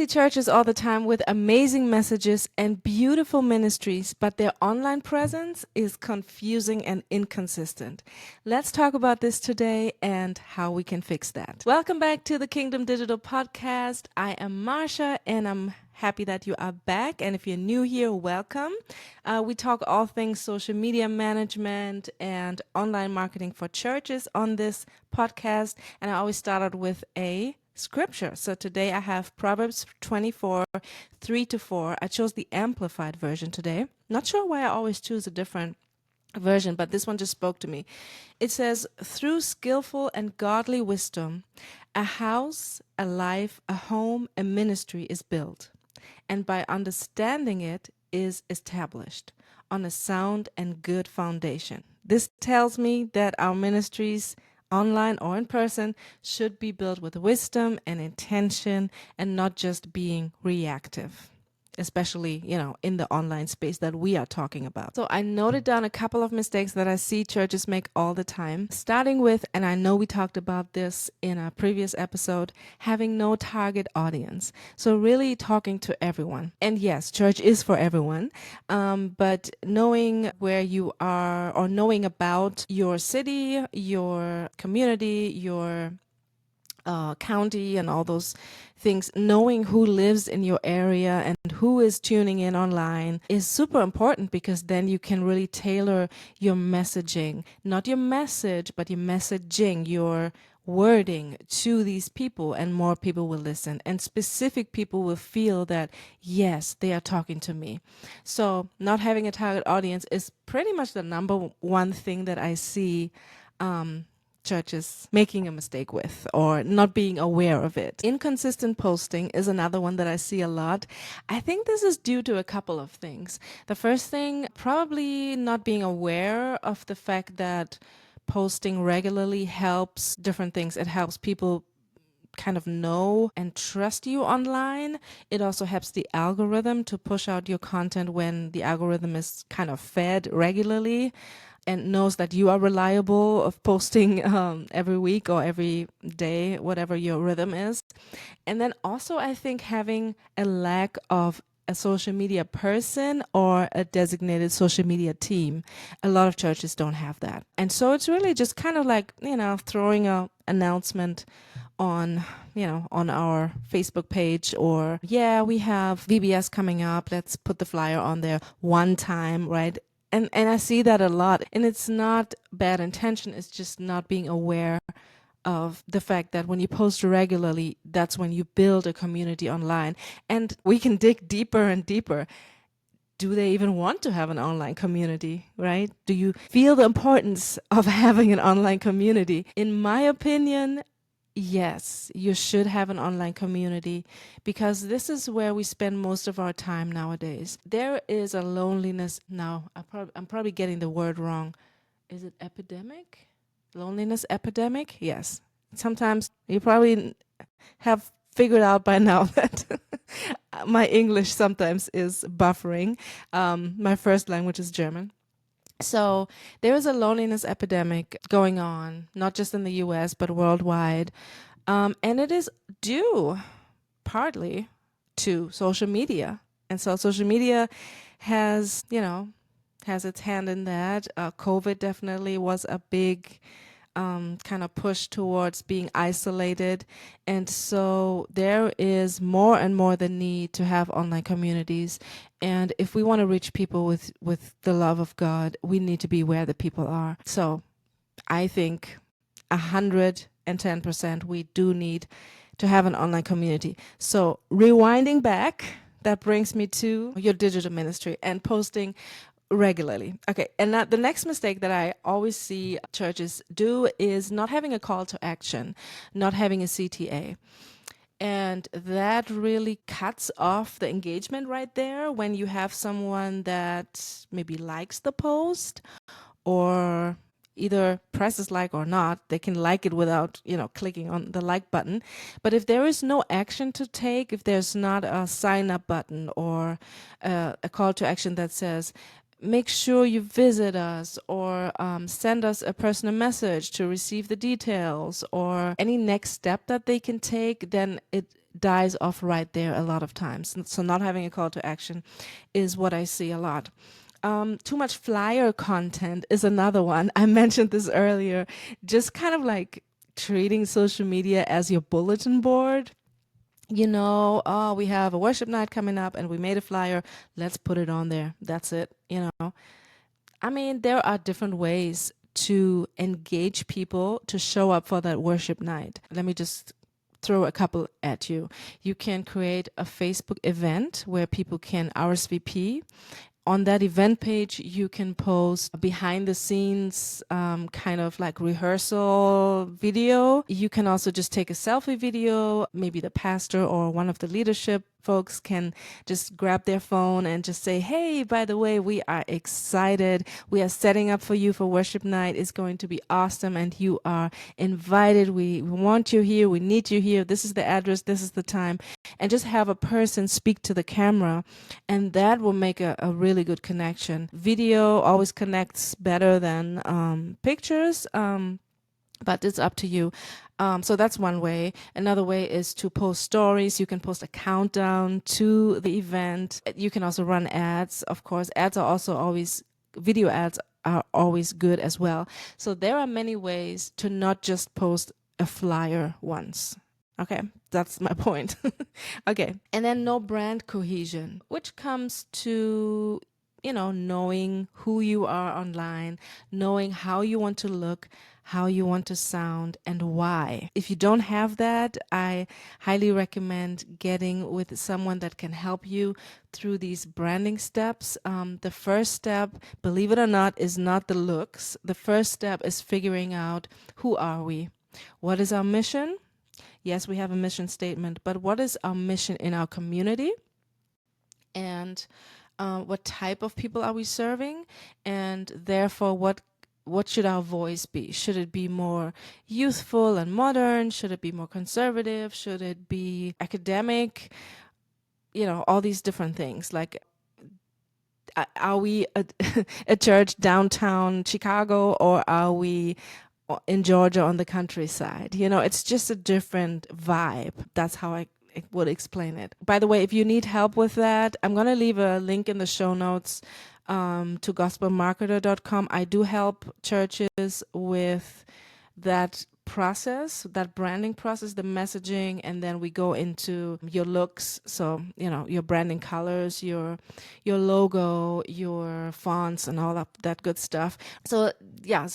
see churches all the time with amazing messages and beautiful ministries, but their online presence is confusing and inconsistent. Let's talk about this today and how we can fix that. Welcome back to the Kingdom Digital Podcast. I am Marsha and I'm happy that you are back. And if you're new here, welcome. We talk all things social media management and online marketing for churches on this podcast. And I always start out with a scripture. So today I have Proverbs 24, 3-4. I chose the Amplified version today. Not sure why I always choose a different version, but this one just spoke to me. It says, through skillful and godly wisdom, a house, a life, a home, a ministry is built, and by understanding it is established on a sound and good foundation. This tells me that our ministries, online or in person, should be built with wisdom and intention and not just being reactive, especially, in the online space that we are talking about. So I noted down a couple of mistakes that I see churches make all the time, starting with, and I know we talked about this in a previous episode, having no target audience. So really talking to everyone. And yes, church is for everyone, but knowing where you are or knowing about your city, your community, your county and all those things, knowing who lives in your area and who is tuning in online is super important, because then you can really tailor your messaging, not your message, but your messaging, your wording to these people, and more people will listen, and specific people will feel that, yes, they are talking to me. So not having a target audience is pretty much the number one thing that I see churches making a mistake with, or not being aware of it. Inconsistent posting is another one that I see a lot. I think this is due to a couple of things. The first thing, probably not being aware of the fact that posting regularly helps different things. It helps people kind of know and trust you online. It also helps the algorithm to push out your content when the algorithm is kind of fed regularly and knows that you are reliable of posting every week or every day, whatever your rhythm is. And then also, I think having a lack of a social media person or a designated social media team. A lot of churches don't have that. And so it's really just kind of like, throwing an announcement on our Facebook page, or, we have VBS coming up, let's put the flyer on there one time, right? And I see that a lot. And it's not bad intention, it's just not being aware of the fact that when you post regularly, that's when you build a community online. And we can dig deeper and deeper. Do they even want to have an online community, right? Do you feel the importance of having an online community? In my opinion, yes, you should have an online community, because this is where we spend most of our time nowadays. There is a loneliness now. I'm probably getting the word wrong. Is it epidemic? Loneliness epidemic? Yes. Sometimes you probably have figured out by now that my English sometimes is buffering. My first language is German. So there is a loneliness epidemic going on, not just in the US, but worldwide. And it is due partly to social media. And so social media has its hand in that. COVID definitely was a big kind of push towards being isolated. And so there is more and more the need to have online communities. And if we want to reach people with the love of God, we need to be where the people are. So I think 110% we do need to have an online community. So rewinding back, that brings me to your digital ministry and posting regularly. Okay, and now the next mistake that I always see churches do is not having a call to action, not having a CTA. And that really cuts off the engagement right there when you have someone that maybe likes the post, or either presses like or not. They can like it without, clicking on the like button. But if there is no action to take, if there's not a sign up button or a call to action that says, make sure you visit us, or send us a personal message to receive the details, or any next step that they can take, then it dies off right there a lot of times. So not having a call to action is what I see a lot. Too much flyer content is another one. I mentioned this earlier. Just kind of like treating social media as your bulletin board. Oh, we have a worship night coming up and we made a flyer. Let's put it on there. That's it. I mean, there are different ways to engage people to show up for that worship night. Let me just throw a couple at you. You can create a Facebook event where people can RSVP. On that event page, you can post behind the scenes kind of like rehearsal video. You can also just take a selfie video. Maybe the pastor or one of the leadership folks can just grab their phone and just say, hey, by the way, we are excited. We are setting up for you for worship night. It's going to be awesome and you are invited. We want you here. We need you here. This is the address. This is the time. And just have a person speak to the camera, and that will make a really good connection. Video always connects better than pictures, but it's up to you. So that's one way. Another way is to post stories. You can post a countdown to the event. You can also run ads. Of course, video ads are always good as well. So there are many ways to not just post a flyer once. Okay, that's my point. Okay, and then no brand cohesion, which comes to, knowing who you are online, knowing how you want to look, how you want to sound, and why. If you don't have that, I highly recommend getting with someone that can help you through these branding steps. The first step, believe it or not, is not the looks. The first step is figuring out, who are we? What is our mission? Yes, we have a mission statement, but what is our mission in our community? And what type of people are we serving? And therefore, what should our voice be? Should it be more youthful and modern? Should it be more conservative? Should it be academic? All these different things. Like, are we a church downtown Chicago, or are we in Georgia on the countryside? It's just a different vibe. That's how I would explain it. By the way, if you need help with that, I'm going to leave a link in the show notes to gospelmarketer.com. I do help churches with that process, that branding process, the messaging, and then we go into your looks. So, your branding colors, your logo, your fonts, and all of that good stuff. So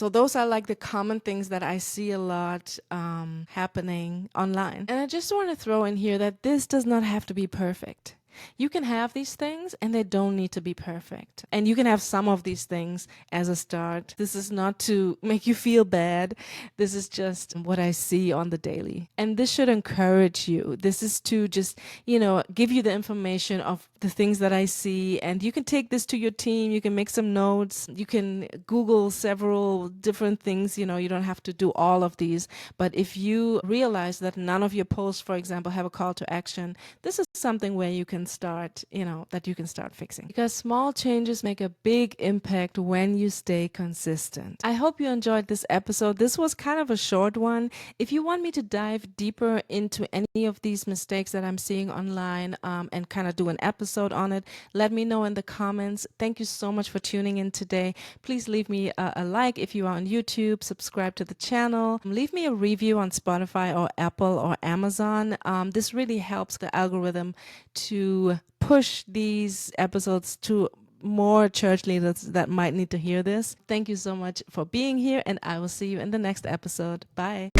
those are like the common things that I see a lot happening online. And I just want to throw in here that this does not have to be perfect. You can have these things and they don't need to be perfect. And you can have some of these things as a start. This is not to make you feel bad. This is just what I see on the daily. And this should encourage you. This is to just, give you the information of the things that I see. And you can take this to your team. You can make some notes. You can Google several different things. You don't have to do all of these. But if you realize that none of your posts, for example, have a call to action, this is something where you can start, that you can start fixing. Because small changes make a big impact when you stay consistent. I hope you enjoyed this episode. This was kind of a short one. If you want me to dive deeper into any of these mistakes that I'm seeing online and kind of do an episode on it, let me know in the comments. Thank you so much for tuning in today. Please leave me a like if you are on YouTube, subscribe to the channel, leave me a review on Spotify or Apple or Amazon. This really helps the algorithm to push these episodes to more church leaders that might need to hear this. Thank you so much for being here, and I will see you in the next episode. Bye.